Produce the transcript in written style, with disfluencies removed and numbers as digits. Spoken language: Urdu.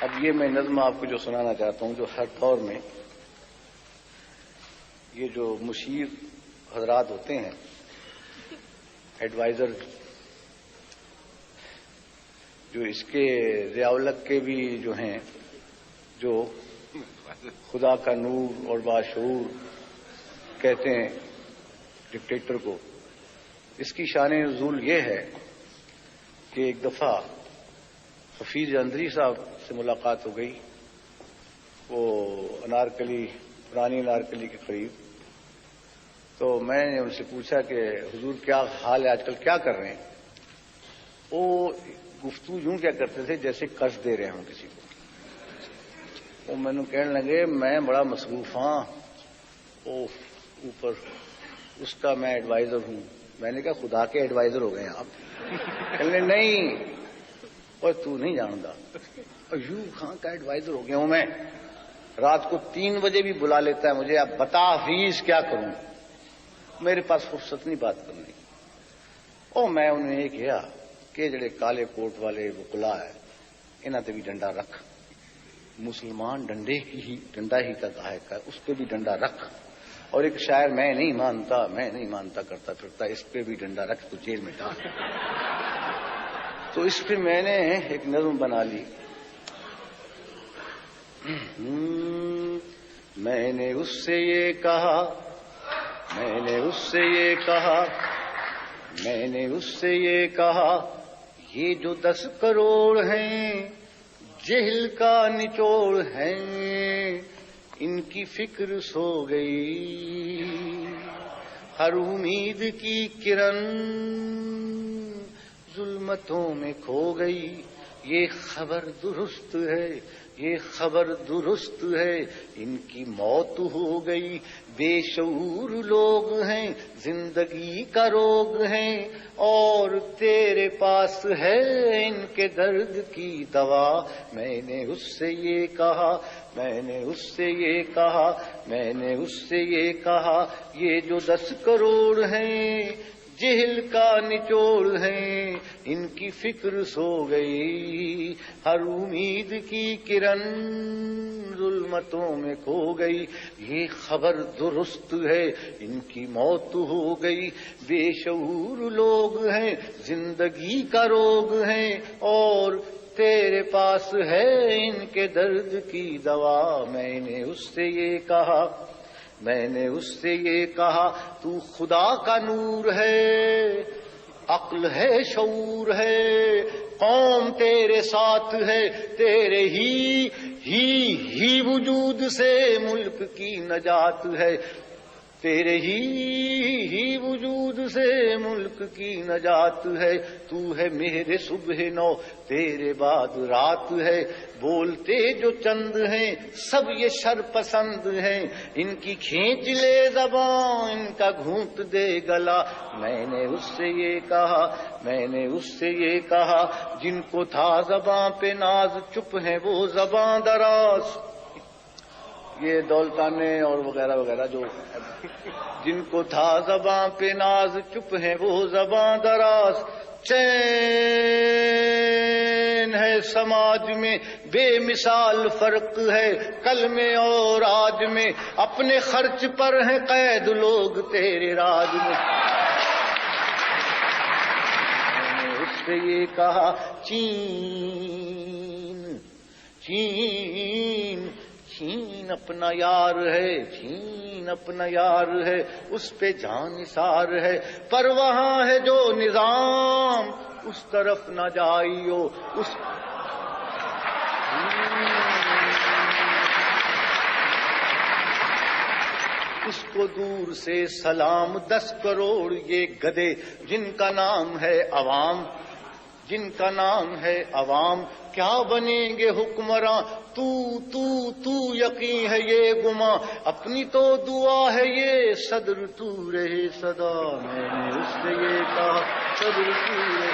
اب یہ میں نظم آپ کو جو سنانا چاہتا ہوں، جو ہر دور میں یہ جو مشیر حضرات ہوتے ہیں، ایڈوائزر، جو اس کے ضیاء الحق کے بھی جو ہیں، جو خدا کا نور اور باشعور کہتے ہیں ڈکٹیٹر کو، اس کی شان نزول یہ ہے کہ ایک دفعہ حفیظ اندری صاحب سے ملاقات ہو گئی، وہ انارکلی، پرانی انارکلی کے قریب. تو میں نے ان سے پوچھا کہ حضور کیا حال ہے آج کل، کیا کر رہے ہیں؟ وہ گفتگو یوں کیا کرتے تھے جیسے قرض دے رہے ہوں کسی کو. وہ میں نے کہنے لگے میں بڑا مصروف ہاں، وہ اوپر اس کا میں ایڈوائزر ہوں. میں نے کہا خدا کے ایڈوائزر ہو گئے ہیں آپ؟ کہنے نہیں، اور تو نہیں جانتا، ایوب خان کا ایڈوائزر ہو گیا ہوں میں. رات کو 3 بجے بھی بلا لیتا ہے مجھے، اب بتا حفیظ کیا کروں، میرے پاس فرصت نہیں بات کرنے. اور میں انہیں یہ کہا کہ جڑے کالے کوٹ والے وکلا ہے انہاں تے بھی ڈنڈا رکھ. مسلمان ڈنڈا ہی کا گاہک ہے، اس پہ بھی ڈنڈا رکھ. اور ایک شاعر میں نہیں مانتا کرتا پھرتا، اس پہ بھی ڈنڈا رکھ تو جیل میں ڈال. تو اس پہ میں نے ایک نظم بنا لی. میں نے اس سے یہ کہا، میں نے اس سے یہ کہا، میں نے اس سے یہ کہا، یہ جو 10 کروڑ ہیں جہل کا نچوڑ ہیں، ان کی فکر سو گئی، ہر امید کی کرن ظلمتوں میں کھو گئی. یہ خبر درست ہے، یہ خبر درست ہے، ان کی موت ہو گئی. بے شعور لوگ ہیں، زندگی کا روگ ہیں، اور تیرے پاس ہے ان کے درد کی دوا. میں نے اس سے یہ کہا، میں نے اس سے یہ کہا، میں نے اس سے یہ کہا، یہ جو 10 کروڑ ہیں جہل کا نچوڑ ہیں، ان کی فکر سو گئی، ہر امید کی کرن ظلمتوں میں کھو گئی. یہ خبر درست ہے، ان کی موت ہو گئی. بے شعور لوگ ہیں، زندگی کا روگ ہیں، اور تیرے پاس ہے ان کے درد کی دوا. میں نے اس سے یہ کہا، میں نے اس سے یہ کہا، تو خدا کا نور ہے، عقل ہے، شعور ہے، قوم تیرے ساتھ ہے، تیرے ہی وجود سے ملک کی نجات ہے، تیرے ہی وجود سے ملک کی نجات ہے. تو ہے میرے صبح نو، تیرے بعد رات ہے. بولتے جو چند ہیں سب یہ شر پسند ہیں، ان کی کھینچ لے زبان، ان کا گھونٹ دے گلا. میں نے اس سے یہ کہا، میں نے اس سے یہ کہا، جن کو تھا زباں پہ ناز چپ ہیں وہ زباں دراز. یہ دولتانے اور وغیرہ وغیرہ جو جن کو تھا زباں پہ ناز چپ ہیں وہ زباں دراز. چین ہے سماج میں بے مثال فرق ہے، کل میں اور آج میں اپنے خرچ پر ہیں قید لوگ تیرے راج میں. میں نے اس سے یہ کہا، چین چین چین اپنا یار ہے، چین اپنا یار ہے، اس پہ جان نثار ہے، پر وہاں ہے جو نظام اس طرف نہ جائیو. اس کو دور سے سلام. 10 کروڑ یہ گدے جن کا نام ہے عوام، جن کا نام ہے عوام، کیا بنیں گے حکمراں. تو یقین ہے یہ گماں، اپنی تو دعا ہے یہ صدر تو رہے صدا. میں نے اس سے یہ کہا، صدر تو رہے